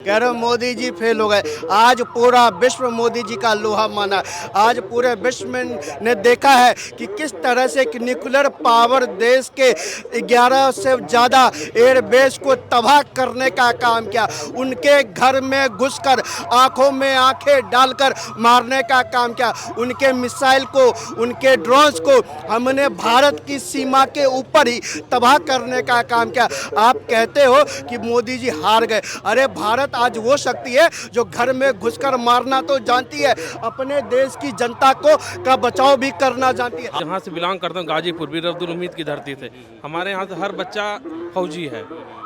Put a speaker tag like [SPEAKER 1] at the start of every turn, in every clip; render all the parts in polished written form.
[SPEAKER 1] कह रहे मोदी जी फेल हो गए। आज पूरा विश्व मोदी जी का लोहा माना। आज पूरे विश्व में ने देखा है कि किस तरह से एक न्यूक्लियर पावर देश के 11 से ज़्यादा एयरबेस को तबाह करने का काम किया। उनके घर में घुसकर आंखों में आंखें डालकर मारने का काम किया। उनके मिसाइल को, उनके ड्रोन्स को हमने भारत की सीमा के ऊपर ही तबाह करने का काम किया। आप कहते हो कि मोदी जी हार गए। अरे भारत आज वो शक्ति है जो घर में घुसकर मारना तो जानती है, अपने देश की जनता को का बचाव भी करना जानती है।
[SPEAKER 2] जहाँ से बिलोंग करता हूँ गाजीपुर, वीर अब्दुल उम्मीद की धरती से। हमारे यहाँ से हर बच्चा फौजी है,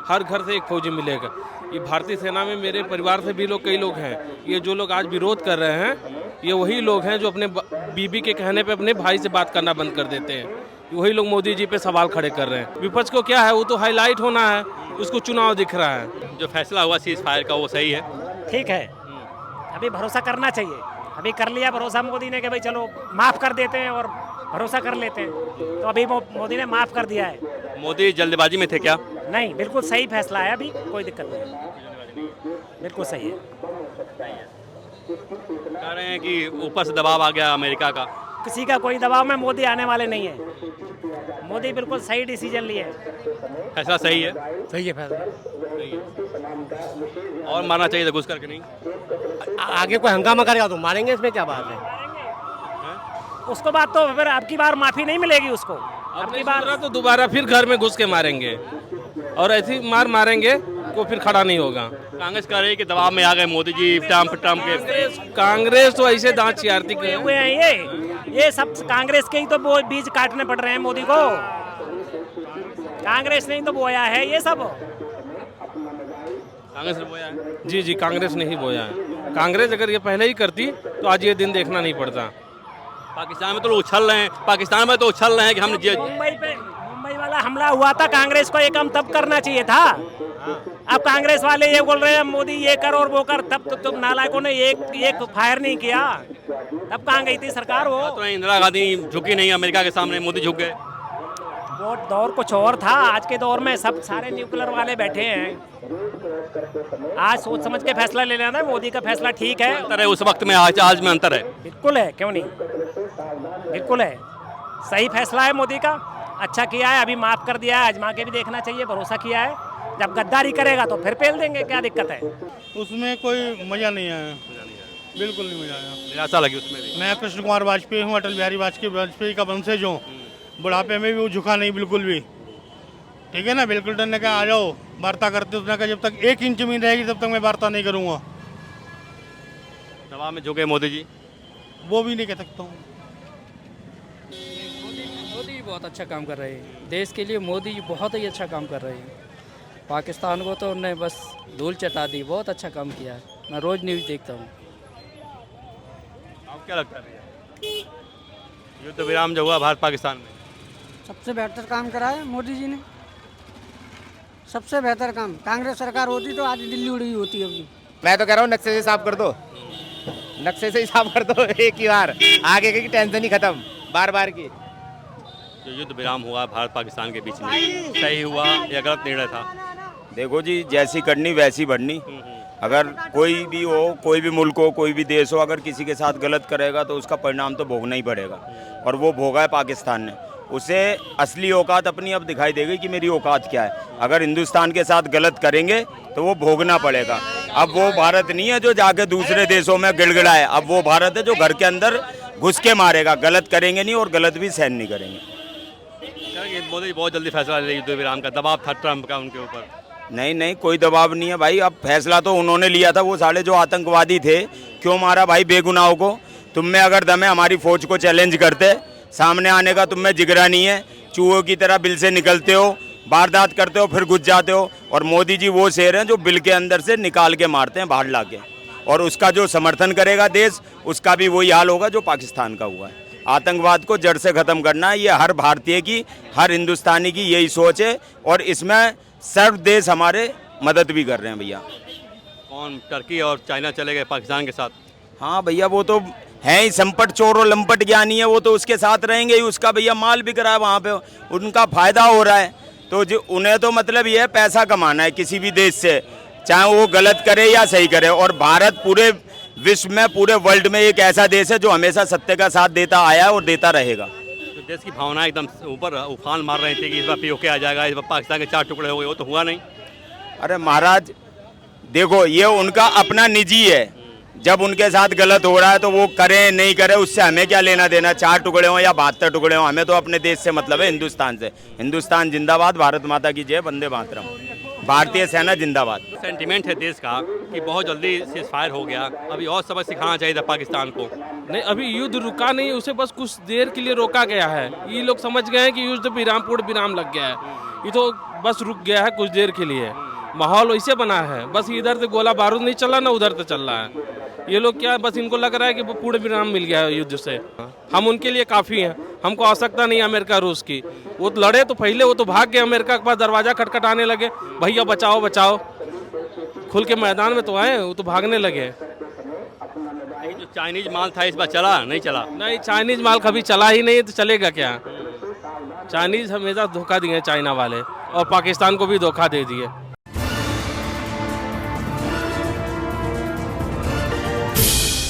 [SPEAKER 2] हर घर से एक फौजी मिलेगा। ये भारतीय सेना में मेरे परिवार से भी लोग, कई लोग हैं। ये जो लोग आज विरोध कर रहे हैं, ये वही लोग हैं जो अपने बीबी के कहने पे अपने भाई से बात करना बंद कर देते हैं। वही लोग मोदी जी पे सवाल खड़े कर रहे हैं। विपक्ष को क्या है, वो तो हाईलाइट होना है, उसको चुनाव दिख रहा है।
[SPEAKER 3] जो फैसला हुआ सीज फायर का वो सही है,
[SPEAKER 4] ठीक है। अभी भरोसा करना चाहिए। अभी कर लिया भरोसा मोदी ने कि भाई चलो माफ़ कर देते हैं और भरोसा कर लेते हैं, तो अभी मोदी ने माफ़ कर दिया है।
[SPEAKER 3] मोदी जल्दबाजी में थे क्या?
[SPEAKER 4] नहीं, बिल्कुल सही फैसला है, अभी कोई दिक्कत नहीं है, बिल्कुल सही है।
[SPEAKER 3] कह रहे हैं कि ऊपर से दबाव आ गया अमेरिका का।
[SPEAKER 4] किसी का कोई दबाव में मोदी आने वाले नहीं है। मोदी बिल्कुल सही डिसीजन लिए है।
[SPEAKER 3] फैसला सही है,
[SPEAKER 4] सही है फैसला।
[SPEAKER 3] और मारना चाहिए था घुस करके नहीं।
[SPEAKER 5] आगे कोई हंगामा करेगा तो मारेंगे, इसमें क्या बात है?
[SPEAKER 4] उसको बात तो फिर अब की बार माफ़ी नहीं मिलेगी उसको।
[SPEAKER 2] अब की बार तो दोबारा फिर घर में घुस के मारेंगे और ऐसी मार मारेंगे को फिर खड़ा नहीं होगा।
[SPEAKER 3] कांग्रेस कह रही है कि दबाव में आ गए मोदी जी ट्रम्प के।
[SPEAKER 2] कांग्रेस तो ऐसे दांत चियारती
[SPEAKER 4] हुए हैं ये सब कांग्रेस के ही तो बीज काटने पड़ रहे हैं मोदी को। कांग्रेस ने ही तो बोया है ये सब।
[SPEAKER 3] कांग्रेस ने बोया है?
[SPEAKER 2] जी जी, कांग्रेस ने ही बोया है। कांग्रेस अगर ये पहले ही करती तो आज ये दिन देखना नहीं पड़ता।
[SPEAKER 3] पाकिस्तान में तो लोग उछल रहे हैं, पाकिस्तान में तो उछल रहे हैं कि हमने
[SPEAKER 4] मुंबई वाला हमला हुआ था, कांग्रेस को ये काम तब करना चाहिए था। अब कांग्रेस वाले ये बोल रहे हैं मोदी ये कर और वो कर, तब तो तुम नालायकों ने एक फायर नहीं किया, तब कहाँ गई थी सरकार? वो
[SPEAKER 3] तो इंदिरा गांधी झुकी नहीं अमेरिका के सामने, मोदी झुक गए।
[SPEAKER 4] वो दौर कुछ और था। आज के दौर में सब सारे न्यूक्लियर वाले बैठे हैं। आज सोच समझ के फैसला ले लेना है। मोदी का फैसला ठीक है।
[SPEAKER 3] अंतर है उस वक्त में, आज में अंतर है।
[SPEAKER 4] बिल्कुल है, क्यों नहीं, बिल्कुल है। सही फैसला है मोदी का, अच्छा किया है। अभी माफ़ कर दिया है, आजमा के भी देखना चाहिए। भरोसा किया है, जब गद्दारी करेगा तो फिर पेल देंगे, क्या दिक्कत है?
[SPEAKER 6] उसमें कोई मज़ा नहीं आया, बिल्कुल नहीं मज़ा आया।
[SPEAKER 3] निराशा लगी उसमें भी।
[SPEAKER 6] मैं कृष्ण कुमार वाजपेयी हूँ, अटल बिहारी वाजपेयी का वंशज हूँ। बुढ़ापे में भी वो झुका नहीं बिल्कुल भी, ठीक है ना। बिल क्लिंटन ने कहा आ जाओ वार्ता करते, उसने कहा जब तक 1 इंच जमीन रहेगी तब तक मैं वार्ता नहीं करूँगा।
[SPEAKER 3] दबाव में झुके मोदी जी,
[SPEAKER 6] वो भी नहीं कह सकता हूँ।
[SPEAKER 7] मोदी बहुत अच्छा काम कर रहे हैं देश के लिए। मोदी बहुत ही अच्छा काम कर रहे हैं। पाकिस्तान को तो उन्होंने बस धूल चटा दी, बहुत अच्छा काम किया है। मैं रोज़ न्यूज़ देखता हूँ।
[SPEAKER 3] आपको क्या लगता है युद्ध विराम जो हुआ भारत पाकिस्तान में,
[SPEAKER 8] सबसे बेहतर काम करा है मोदी जी ने, सबसे बेहतर काम। कांग्रेस सरकार होती तो आज दिल्ली उड़ी होती अभी।
[SPEAKER 5] मैं तो कह रहा हूँ नक्शे से साफ कर दो, नक्शे से ही साफ कर दो एक ही बार, आगे की टेंशन ही खत्म बार बार की।
[SPEAKER 3] जो युद्ध विराम हुआ भारत पाकिस्तान के बीच में, सही हुआ या गलत निर्णय था?
[SPEAKER 9] देखो जी, जैसी करनी वैसी बढ़नी। अगर कोई भी हो, कोई भी मुल्क हो, कोई भी देश हो, अगर किसी के साथ गलत करेगा तो उसका परिणाम तो भोगना ही पड़ेगा। और वो भोगा है पाकिस्तान ने। उसे असली औकात अपनी अब दिखाई देगी कि मेरी औकात क्या है। अगर हिंदुस्तान के साथ गलत करेंगे तो वो भोगना पड़ेगा। अब वो भारत नहीं है जो जाके दूसरे देशों में गिड़गिड़ाए। अब वो भारत है जो घर के अंदर घुस के मारेगा। गलत करेंगे नहीं और गलत भी सहन नहीं करेंगे।
[SPEAKER 3] मोदी बहुत जल्दी फैसला ले युद्ध विराम का, दबाव था ट्रम्प का उनके ऊपर।
[SPEAKER 9] नहीं नहीं, कोई दबाव नहीं है भाई। अब फैसला तो उन्होंने लिया था। वो साले जो आतंकवादी थे, क्यों मारा भाई बेगुनाहों को? तुम में अगर दम है हमारी फौज को चैलेंज करते, सामने आने का तुम में जिगरा नहीं है। चूहों की तरह बिल से निकलते हो, वारदात करते हो, फिर घुस जाते हो। और मोदी जी वो शेर हैं जो बिल के अंदर से निकाल के मारते हैं बाहर ला के। और उसका जो समर्थन करेगा देश, उसका भी वही हाल होगा जो पाकिस्तान का हुआ है। आतंकवाद को जड़ से ख़त्म करना है, ये हर भारतीय की, हर हिंदुस्तानी की यही सोच है। और इसमें सर्व देश हमारे मदद भी कर रहे हैं भैया।
[SPEAKER 3] कौन? टर्की और चाइना चले गए पाकिस्तान के साथ।
[SPEAKER 9] हाँ भैया, वो तो हैं ही संपट चोर और लंपट ज्ञानी है। वो तो उसके साथ रहेंगे ही। उसका भैया माल बिक रहा है वहाँ पे, उनका फ़ायदा हो रहा है। तो जो उन्हें तो मतलब ये है पैसा कमाना है किसी भी देश से। चाहे वो गलत करे या सही करे। और भारत पूरे विश्व में, पूरे वर्ल्ड में एक ऐसा देश है जो हमेशा सत्य का साथ देता आया है और देता रहेगा।
[SPEAKER 3] तो देश की भावनाएं एकदम ऊपर उफान मार रही थी कि इस बार पीओके आ जाएगा, इस बार पाकिस्तान के 4 टुकड़े हो गए, वो तो हुआ नहीं।
[SPEAKER 9] अरे महाराज देखो, ये उनका अपना निजी है। जब उनके साथ गलत हो रहा है तो वो करें नहीं करें, उससे हमें क्या लेना देना। 4 टुकड़े हों या 72 टुकड़े हों, हमें तो अपने देश से मतलब है, हिंदुस्तान से। हिंदुस्तान जिंदाबाद, भारत माता की जय, वंदे मातरम, भारतीय सेना जिंदाबाद।
[SPEAKER 3] सेंटीमेंट है देश का कि बहुत जल्दी सीज फायर हो गया, अभी और सबक सिखाना चाहिए था पाकिस्तान को।
[SPEAKER 2] नहीं, अभी युद्ध रुका नहीं, उसे बस कुछ देर के लिए रोका गया है। ये लोग समझ गए हैं कि युद्ध पूर्ण विराम लग गया है, ये तो बस रुक गया है कुछ देर के लिए। माहौल वैसे बना है, बस इधर से गोला बारूद नहीं चल रहा ना उधर से चल रहा है। ये लोग क्या, बस इनको लग रहा है कि वो पूर्ण विराम मिल गया है युद्ध से। हम उनके लिए काफ़ी हैं, हमको आवश्यकता नहीं है अमेरिका रूस की। वो तो लड़े तो पहले, वो तो भाग के अमेरिका के पास दरवाजा खटखटाने लगे, भैया बचाओ बचाओ। खुल के मैदान में तो आए, वो तो भागने लगे।
[SPEAKER 3] जो चाइनीज माल था इस बार चला नहीं चला?
[SPEAKER 2] नहीं, चाइनीज माल कभी चला ही नहीं, तो चलेगा क्या। चाइनीज हमेशा धोखा दिए चाइना वाले, और पाकिस्तान को भी धोखा दे दिए।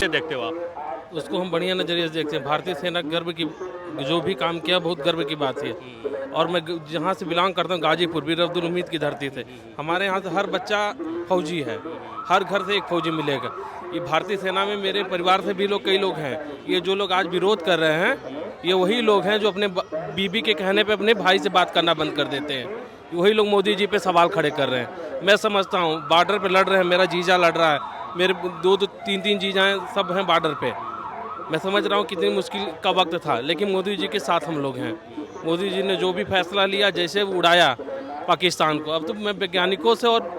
[SPEAKER 3] देखते हो आप?
[SPEAKER 2] उसको हम बढ़िया नज़रिए से देखते हैं। भारतीय सेना गर्व की, जो भी काम किया बहुत गर्व की बात है। और मैं जहाँ से बिलोंग करता हूँ, गाजीपुर, वीर अब्दुल उम्मीद की धरती से, हमारे यहाँ से हर बच्चा फौजी है, हर घर से एक फौजी मिलेगा। ये भारतीय सेना में मेरे परिवार से भी लोग, कई लोग हैं। ये जो लोग आज विरोध कर रहे हैं, ये वही लोग हैं जो अपने बीबी के कहने पे अपने भाई से बात करना बंद कर देते हैं। वही लोग मोदी जी पे सवाल खड़े कर रहे हैं। मैं समझता हूँ बॉर्डर पे लड़ रहे हैं, मेरा जीजा लड़ रहा है, मेरे 2-3 जीजाएँ सब हैं बॉर्डर पे। मैं समझ रहा हूँ कितनी मुश्किल का वक्त था, लेकिन मोदी जी के साथ हम लोग हैं। मोदी जी ने जो भी फैसला लिया, जैसे उड़ाया पाकिस्तान को, अब तो मैं वैज्ञानिकों से और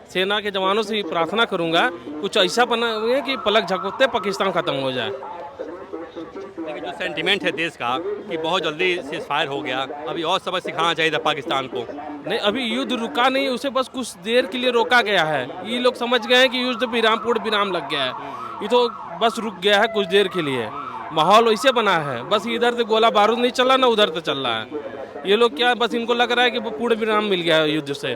[SPEAKER 2] सेना के जवानों से ही प्रार्थना करूँगा कुछ ऐसा बनाए कि पलक झपकते पाकिस्तान ख़त्म हो जाए।
[SPEAKER 3] लेकिन जो सेंटीमेंट है देश का कि बहुत जल्दी सीज फायर हो गया, अभी और सबक सिखाना चाहिए था पाकिस्तान को।
[SPEAKER 2] नहीं, अभी युद्ध रुका नहीं, उसे बस कुछ देर के लिए रोका गया है। ये लोग समझ गए हैं कि युद्ध पूर्ण विराम लग गया है, ये तो बस रुक गया है कुछ देर के लिए। माहौल वैसे बना है, बस इधर से गोला बारूद नहीं चल रहा ना उधर से चल रहा है। ये लोग क्या, बस इनको लग रहा है कि वो पूर्ण विराम मिल गया है युद्ध से।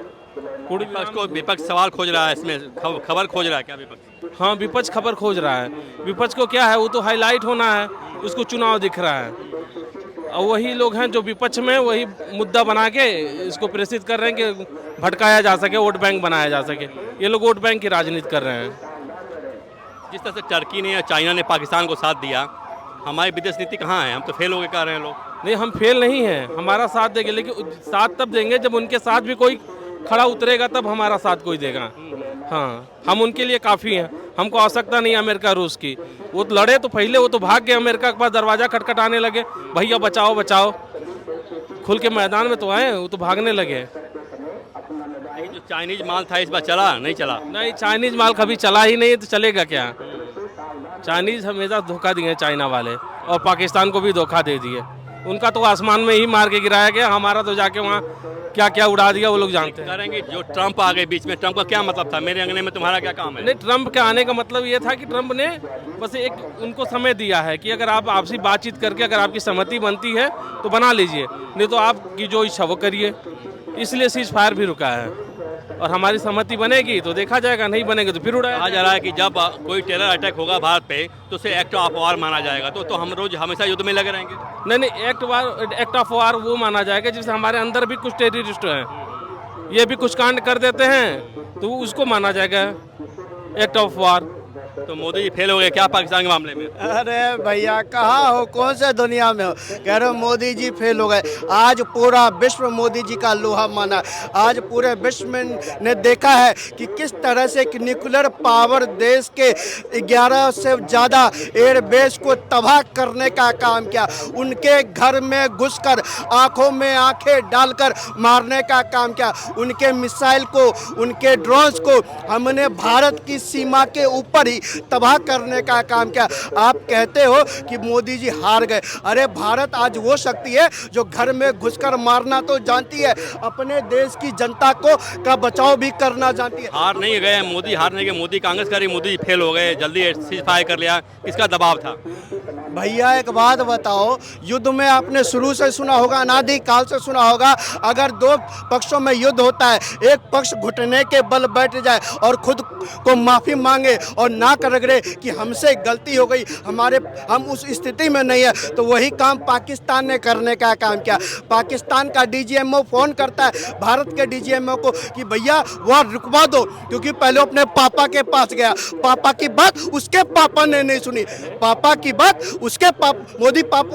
[SPEAKER 3] विपक्ष सवाल खोज रहा है, इसमें खबर खोज रहा है क्या विपक्ष?
[SPEAKER 2] हाँ, विपक्ष खबर खोज रहा है। विपक्ष को क्या है, वो तो हाईलाइट होना है, उसको चुनाव दिख रहा है। और वही लोग हैं जो विपक्ष में वही मुद्दा बना के इसको प्रेषित कर रहे हैं कि भटकाया जा सके, वोट बैंक बनाया जा सके। ये लोग वोट बैंक की राजनीति कर रहे हैं।
[SPEAKER 3] जिस तरह से टर्की ने या चाइना ने पाकिस्तान को साथ दिया, हमारी विदेश नीति कहाँ है? हम तो फेल हो गए कह रहे हैं लोग।
[SPEAKER 2] नहीं, हम फेल नहीं हैं, हमारा साथ देंगे, लेकिन साथ तब देंगे जब उनके साथ भी कोई खड़ा उतरेगा, तब हमारा साथ कोई देगा। हाँ, हम उनके लिए काफ़ी हैं, हमको आवश्यकता नहीं है अमेरिका रूस की। वो तो लड़े तो पहले, वो तो भाग के अमेरिका के पास दरवाजा खटखटाने लगे, भैया बचाओ बचाओ। खुल के मैदान में तो आए, वो तो भागने लगे।
[SPEAKER 3] जो चाइनीज माल था इस बार चला नहीं चला?
[SPEAKER 2] नहीं, चाइनीज माल कभी चला ही नहीं, तो चलेगा क्या। चाइनीज हमेशा धोखा दिए चाइना वाले, और पाकिस्तान को भी धोखा दे दिए। उनका तो आसमान में ही मार के गिराया गया, हमारा तो जाके वहाँ क्या क्या उड़ा दिया वो लोग जानते हैं।
[SPEAKER 3] करेंगे जो ट्रंप आ गए बीच में, ट्रंप का क्या मतलब था? मेरे अंगने में तुम्हारा क्या काम है?
[SPEAKER 2] नहीं, ट्रंप के आने का मतलब ये था कि ट्रंप ने बस एक उनको समय दिया है कि अगर आप आपसी बातचीत करके अगर आपकी सहमति बनती है तो बना लीजिए, नहीं तो आपकी जो इच्छा वो करिए। इसलिए सीज फायर भी रुका है, और हमारी सहमति बनेगी तो देखा जाएगा, नहीं बनेगी तो फिर उड़ाया।
[SPEAKER 3] कहा जा रहा है कि जब कोई टेरर अटैक होगा भारत पे तो उसे एक्ट ऑफ वॉर माना जाएगा, तो हम रोज हमेशा युद्ध में लगे रहेंगे।
[SPEAKER 2] नहीं, एक्ट ऑफ वॉर वो माना जाएगा जिससे हमारे अंदर भी कुछ टेररिस्ट हैं, ये भी कुछ कांड कर देते हैं, तो उसको माना जाएगा एक्ट ऑफ वॉर।
[SPEAKER 3] तो मोदी जी फेल हो गए क्या पाकिस्तान के मामले में?
[SPEAKER 1] अरे भैया कहाँ हो, कौन से दुनिया में हो, कह रहे हो मोदी जी फेल हो गए। आज पूरा विश्व मोदी जी का लोहा माना। आज पूरे विश्व में ने देखा है कि किस तरह से एक न्यूक्लियर पावर देश के 11 से ज़्यादा एयरबेस को तबाह करने का काम किया। उनके घर में घुसकर आंखों में आंखें डालकर मारने का काम किया। उनके मिसाइल को, उनके ड्रोन्स को हमने भारत की सीमा के ऊपर ही तबाह करने का काम किया। आप कहते हो कि मोदी जी हार गए। अरे भारत आज वो शक्ति है जो घर में घुसकर मारना तो जानती है, अपने देश की जनता को का बचाव भी करना जानती है।
[SPEAKER 3] हार नहीं गए मोदी, हारने के मोदी कांग्रेस करी, मोदी फेल हो गए, जल्दी सीज फायर कर लिया, किसका दबाव था?
[SPEAKER 1] भैया एक बात बताओ, युद्ध में आपने शुरू से सुना होगा, अनादि काल से सुना होगा, अगर दो पक्षों में युद्ध होता है, एक पक्ष घुटने के बल बैठ जाए और खुद को माफ़ी मांगे और नाक रगड़े कि हमसे गलती हो गई, हम उस स्थिति में नहीं है, तो वही काम पाकिस्तान ने करने का काम किया। पाकिस्तान का डीजीएमओ फ़ोन करता है भारत के डीजीएमओ को कि भैया वह रुकवा दो, क्योंकि पहले अपने पापा के पास गया, पापा की बात उसके पापा ने नहीं सुनी, पापा की बात उसके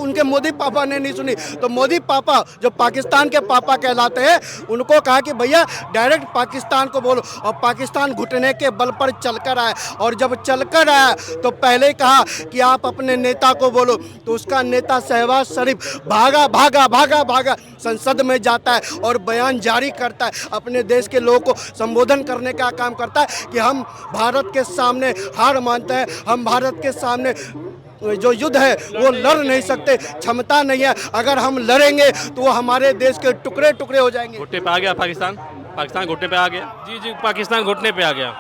[SPEAKER 1] उनके मोदी पापा ने नहीं सुनी, तो मोदी पापा जो पाकिस्तान के पापा कहलाते हैं, उनको कहा कि भैया डायरेक्ट पाकिस्तान को बोलो, और पाकिस्तान घुटने के बल पर चलकर आया, और जब चलकर आया तो पहले ही कहा कि आप अपने नेता को बोलो, तो उसका नेता शहबाज शरीफ भागा भागा भागा भागा संसद में जाता है और बयान जारी करता है, अपने देश के लोगों को संबोधन करने का काम करता है कि हम भारत के सामने हार मानते हैं, हम भारत के सामने जो युद्ध है वो लड़ नहीं सकते, क्षमता नहीं है, अगर हम लड़ेंगे तो वो हमारे देश के टुकड़े टुकड़े हो जाएंगे।
[SPEAKER 3] घुटने पे आ गया पाकिस्तान, पाकिस्तान घुटने पे आ गया।
[SPEAKER 2] जी पाकिस्तान घुटने पे आ गया,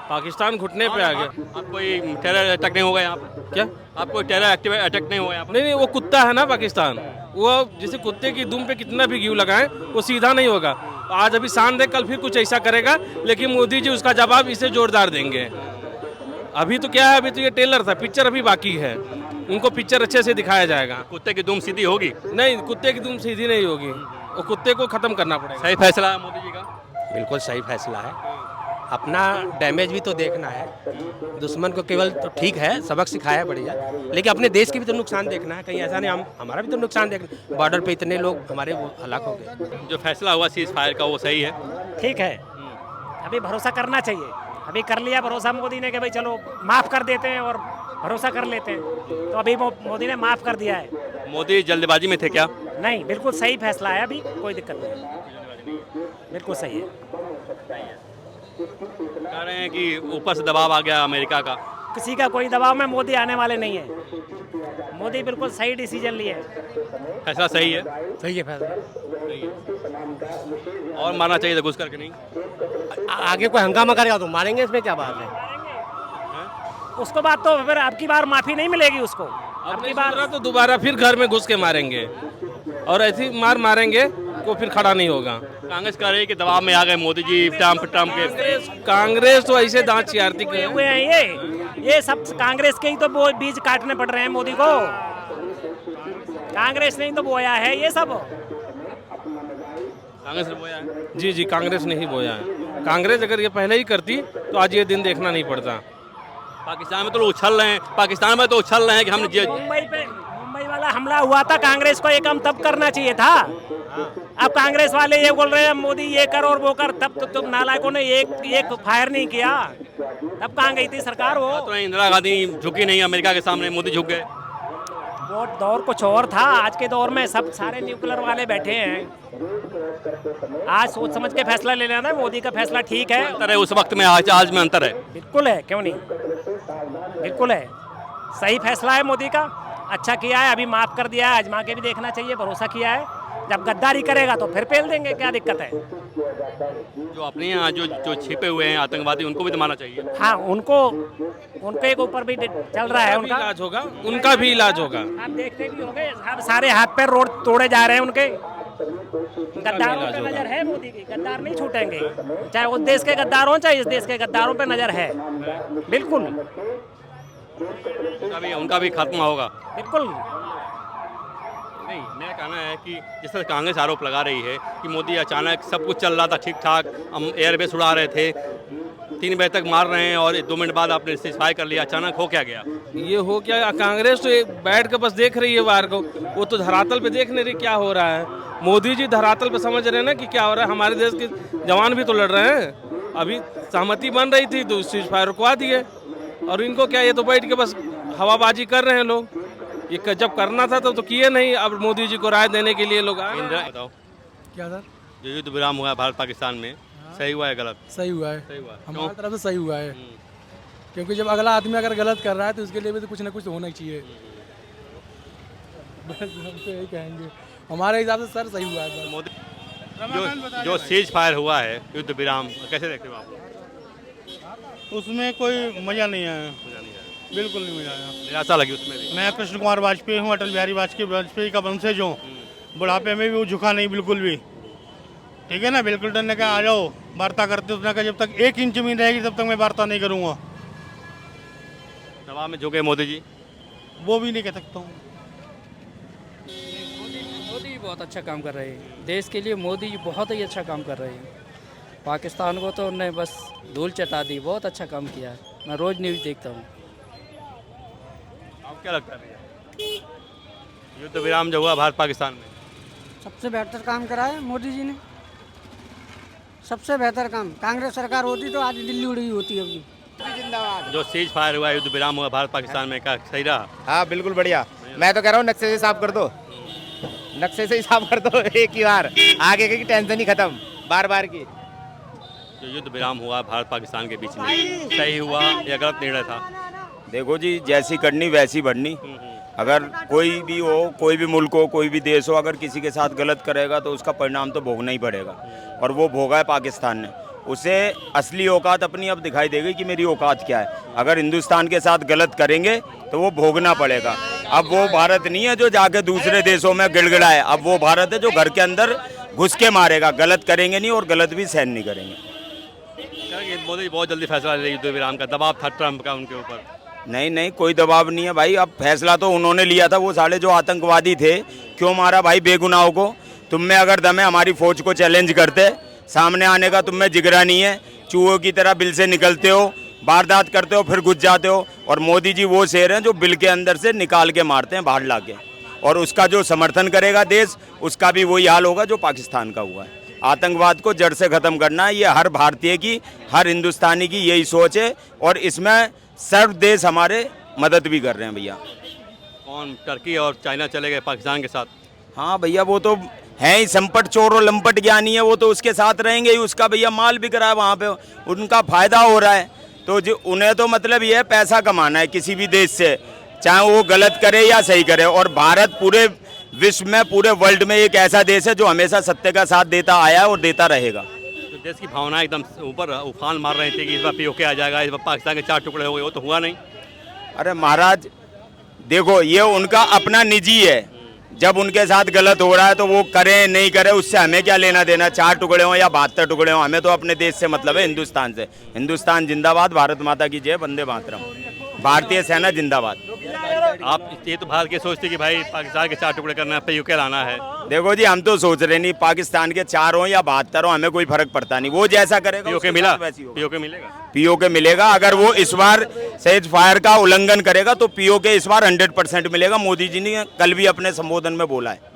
[SPEAKER 2] पाकिस्तान घुटने पे आ गया।
[SPEAKER 3] आप कोई टेरर अटैक नहीं होगा यहाँ पे?
[SPEAKER 2] क्या
[SPEAKER 3] आप कोई टेरर अटैक नहीं हुआ यहाँ पे?
[SPEAKER 2] नहीं, वो कुत्ता है ना पाकिस्तान, वो जैसे कुत्ते की दुम पे कितना भी घी लगाएं वो सीधा नहीं होगा। आज अभी शान दे, कल फिर कुछ ऐसा करेगा, लेकिन मोदी जी उसका जवाब इसे जोरदार देंगे। अभी तो क्या है, अभी तो ये टेलर था, पिक्चर अभी बाकी है, उनको पिक्चर अच्छे से दिखाया जाएगा।
[SPEAKER 3] कुत्ते की दुम सीधी होगी?
[SPEAKER 2] नहीं, कुत्ते की दुम सीधी नहीं होगी, वो कुत्ते को खत्म करना पड़ेगा।
[SPEAKER 3] सही फैसला है मोदी जी का?
[SPEAKER 10] बिल्कुल सही फैसला है। अपना डैमेज भी तो देखना है, दुश्मन को केवल तो ठीक है सबक सिखाया है बढ़िया, लेकिन अपने देश के भी तो नुकसान देखना है, कहीं ऐसा नहीं हमारा भी तो नुकसान देखना। बॉर्डर पे इतने लोग हमारे हलाक हो गए।
[SPEAKER 3] जो फैसला हुआ सीज फायर का वो सही है?
[SPEAKER 4] ठीक है, अभी भरोसा करना चाहिए, अभी कर लिया भरोसा मोदी ने कि भाई चलो माफ़ कर देते हैं और भरोसा कर लेते हैं, तो अभी मोदी ने माफ़ कर दिया है।
[SPEAKER 3] मोदी जल्दबाजी में थे क्या?
[SPEAKER 4] नहीं, बिल्कुल सही फैसला है, अभी कोई दिक्कत नहीं, बिल्कुल सही है।
[SPEAKER 3] कह रहे हैं कि ऊपर से दबाव आ गया अमेरिका का।
[SPEAKER 4] किसी का कोई दबाव में मोदी आने वाले नहीं है, मोदी बिल्कुल सही डिसीजन लिए है।
[SPEAKER 3] फैसला सही है?
[SPEAKER 10] सही है फैसला।
[SPEAKER 3] और मारना चाहिए था घुस करके नहीं?
[SPEAKER 10] आगे कोई हंगामा करेगा तो मारेंगे, इसमें क्या बात है?
[SPEAKER 4] उसको बात तो फिर अब की बार माफ़ी नहीं मिलेगी उसको,
[SPEAKER 2] अब की बार तो दोबारा फिर घर में घुस के मारेंगे, और ऐसी मारेंगे को फिर खड़ा नहीं होगा।
[SPEAKER 3] कांग्रेस कह रही है कि दबाव में आ गए मोदी जी ट्रम्प के।
[SPEAKER 2] कांग्रेस तो ऐसे दांत चियारती
[SPEAKER 4] हुए हैं, ये सब कांग्रेस के ही तो बीज काटने पड़ रहे हैं मोदी को, कांग्रेस ने ही तो बोया है ये सब।
[SPEAKER 3] कांग्रेस ने बोया है?
[SPEAKER 2] जी कांग्रेस ने ही बोया है। कांग्रेस अगर ये पहले ही करती तो आज ये दिन देखना नहीं पड़ता।
[SPEAKER 3] पाकिस्तान में तो उछल रहे हैं, पाकिस्तान में तो उछल रहे हैं कि हमने
[SPEAKER 4] मुंबई वाला हमला हुआ था, कांग्रेस को ये काम तब करना चाहिए था। अब कांग्रेस वाले ये बोल रहे हैं मोदी ये कर और वो कर, तब तो तुम नालायकों ने एक फायर नहीं किया, तब कहाँ गई थी सरकार? वो
[SPEAKER 3] तो इंदिरा गांधी झुकी नहीं अमेरिका के सामने, मोदी झुक गए।
[SPEAKER 4] वो दौर कुछ और था, आज के दौर में सब सारे न्यूक्लियर वाले बैठे हैं, आज सोच समझ के फैसला ले लेना है। मोदी का फैसला ठीक है,
[SPEAKER 3] अंतर है उस वक्त में आज में अंतर है।
[SPEAKER 4] बिल्कुल है, क्यों नहीं, बिल्कुल है, सही फैसला है मोदी का, अच्छा किया है, अभी माफ़ कर दिया है, आजमा के भी देखना चाहिए, भरोसा किया है, जब गद्दारी करेगा तो फिर पेल देंगे, क्या दिक्कत है?
[SPEAKER 3] जो अपने यहाँ जो छिपे हुए हैं आतंकवादी उनको भी दबाना चाहिए।
[SPEAKER 4] हाँ, उनके ऊपर भी चल रहा है, उनका
[SPEAKER 2] इलाज होगा, उनका भी इलाज होगा।
[SPEAKER 4] आप देखते भी होंगे, अब सारे हाथ पैर रोड तोड़े जा रहे हैं उनके। गद्दारों पे नजर है मोदी की, गद्दार नहीं छूटेंगे, चाहे उस देश के गद्दार हों चाहे इस देश के गद्दारों पे नजर है, बिल्कुल
[SPEAKER 3] उनका भी खात्मा होगा,
[SPEAKER 4] बिल्कुल।
[SPEAKER 3] नहीं, मेरा कहना है कि जिस तरह कांग्रेस आरोप लगा रही है कि मोदी अचानक सब कुछ चल रहा था ठीक ठाक, हम एयरबेस उड़ा रहे थे, 3 बजे तक मार रहे हैं और 2 मिनट बाद आपने सीज़फायर कर लिया, अचानक हो क्या गया?
[SPEAKER 2] ये हो क्या, कांग्रेस तो बैठ कर बस देख रही है वार को, वो तो धरातल पे देख नहीं रही क्या हो रहा है। मोदी जी धरातल पे समझ रहे हैं ना कि क्या हो रहा है, हमारे देश के जवान भी तो लड़ रहे हैं। अभी सहमति बन रही थी तो सीज़फायर रुकवा दिए, और इनको क्या, ये तो बैठ के बस हवाबाजी कर रहे हैं लोग। ये जब करना था तो किए नहीं, अब मोदी जी को राय देने के लिए लोग आए।
[SPEAKER 3] बताओ
[SPEAKER 11] क्या सर?
[SPEAKER 3] जो युद्ध विराम हुआ भारत पाकिस्तान में, सही हुआ है गलत?
[SPEAKER 11] सही हुआ है,
[SPEAKER 3] सही हुआ है,
[SPEAKER 11] हमारी तरफ से सही हुआ है।
[SPEAKER 7] क्योंकि जब अगला आदमी अगर गलत कर रहा है तो उसके लिए भी तो कुछ ना कुछ होना ही चाहिए। बस हम तो यही कहेंगे, हमारे हिसाब से सर सही हुआ है। बस
[SPEAKER 3] मोदी जो सीज फायर हुआ है युद्ध विराम, कैसे देखते हो आप?
[SPEAKER 6] उसमें कोई मज़ा नहीं आया, बिल्कुल नहीं मज़ा आया।
[SPEAKER 3] निराशा लगी उसमें भी।
[SPEAKER 6] मैं कृष्ण कुमार वाजपेयी हूँ, अटल बिहारी वाजपेयी का वंशज हूँ। बुढ़ापे में भी वो झुका नहीं बिल्कुल भी, ठीक है ना। बिल क्लिंटन ने कहा आ जाओ वार्ता करते, उसने कहा जब तक 1 इंच जमीन रहेगी तब तक मैं वार्ता नहीं करूँगा।
[SPEAKER 3] दबाव में झुके मोदी जी।
[SPEAKER 6] वो भी नहीं कह सकता हूँ।
[SPEAKER 7] मोदी बहुत अच्छा काम कर रहे हैं, देश के लिए मोदी जी बहुत ही अच्छा काम कर रहे हैं। पाकिस्तान को तो उन्होंने बस धूल चटा दी, बहुत अच्छा काम किया है। मैं रोज़ न्यूज़ देखता हूँ।
[SPEAKER 3] आपको क्या लगता है युद्ध विराम जो हुआ भारत पाकिस्तान में?
[SPEAKER 8] सबसे बेहतर काम करा है मोदी जी ने, सबसे बेहतर काम। कांग्रेस सरकार होती तो आज दिल्ली उड़ी होती अभी।
[SPEAKER 3] जो सीज फायर हुआ युद्ध विराम हुआ भारत पाकिस्तान में, क्या सही रहा?
[SPEAKER 5] हाँ बिल्कुल बढ़िया। मैं तो कह रहा हूँ नक्शे से साफ कर दो, नक्शे से ही साफ कर दो एक ही बार, आगे की टेंशन ही खत्म बार बार की।
[SPEAKER 3] जो युद्ध विराम हुआ भारत पाकिस्तान के बीच में, सही हुआ या गलत निर्णय था?
[SPEAKER 9] देखो जी, जैसी करनी वैसी बढ़नी। अगर कोई भी हो, कोई भी मुल्क हो, कोई भी देश हो, अगर किसी के साथ गलत करेगा तो उसका परिणाम तो भोगना ही पड़ेगा। और वो भोगा है पाकिस्तान ने। उसे असली औकात अपनी अब दिखाई देगी कि मेरी औकात क्या है। अगर हिंदुस्तान के साथ गलत करेंगे तो वो भोगना पड़ेगा। अब वो भारत नहीं है जो जाके दूसरे देशों में गिड़गिड़ाए, अब वो भारत है जो घर के अंदर घुस के मारेगा। गलत करेंगे नहीं और गलत भी सहन नहीं करेंगे।
[SPEAKER 3] मोदी बहुत जल्दी फैसला ले युद्ध विराम का, दबाव था ट्रंप का उनके ऊपर।
[SPEAKER 9] नहीं नहीं, कोई दबाव नहीं है भाई। अब फैसला तो उन्होंने लिया था। वो साले जो आतंकवादी थे, क्यों मारा भाई बेगुनाहों को? तुम में अगर दम है हमारी फौज को चैलेंज करते, सामने आने का तुम में जिगरा नहीं है। चूहों की तरह बिल से निकलते हो, वारदात करते हो, फिर घुस जाते हो। और मोदी जी वो शेर हैं जो बिल के अंदर से निकाल के मारते हैं बाहर लाके। और उसका जो समर्थन करेगा देश, उसका भी वही हाल होगा जो पाकिस्तान का हुआ है। आतंकवाद को जड़ से ख़त्म करना है, ये हर भारतीय की, हर हिंदुस्तानी की यही सोच है। और इसमें सर्व देश हमारे मदद भी कर रहे हैं भैया।
[SPEAKER 3] कौन? टर्की और चाइना चले गए पाकिस्तान के साथ।
[SPEAKER 9] हाँ भैया, वो तो हैं ही संपट चोर और लंपट ज्ञानी है। वो तो उसके साथ रहेंगे ही। उसका भैया माल बिक रहा है वहाँ पे, उनका फायदा हो रहा है। तो जो उन्हें तो मतलब ये है पैसा कमाना है किसी भी देश से, चाहे वो गलत करे या सही करे। और भारत पूरे विश्व में, पूरे वर्ल्ड में एक ऐसा देश है जो हमेशा सत्य का साथ देता आया है और देता रहेगा।
[SPEAKER 3] तो देश की भावनाएं एकदम ऊपर उफान मार रही थी कि इस बार पीओके आ जाएगा, इस बार पाकिस्तान के 4 टुकड़े हो गए, वो तो हुआ नहीं।
[SPEAKER 9] अरे महाराज देखो, ये उनका अपना निजी है। जब उनके साथ गलत हो रहा है तो वो करें नहीं करें, उससे हमें क्या लेना देना। 4 टुकड़े हों या 72 टुकड़े हों, हमें तो अपने देश से मतलब है, हिंदुस्तान से। हिंदुस्तान जिंदाबाद, भारत माता की जय, वंदे मातरम, भारतीय सेना जिंदाबाद।
[SPEAKER 3] आप ये तो भारत की सोचते कि भाई पाकिस्तान के 4 टुकड़े करना है, पीओके लाना है।
[SPEAKER 9] देखो जी, हम तो सोच रहे नहीं पाकिस्तान के 4 हों या 72 हों, हमें कोई फर्क पड़ता नहीं। वो जैसा करेगा
[SPEAKER 3] पीओके मिला, पीओके मिलेगा,
[SPEAKER 9] पीओके मिलेगा। अगर वो इस बार सीज फायर का उल्लंघन करेगा तो पीओके इस बार 100% मिलेगा। मोदी जी ने कल भी अपने संबोधन में बोला है।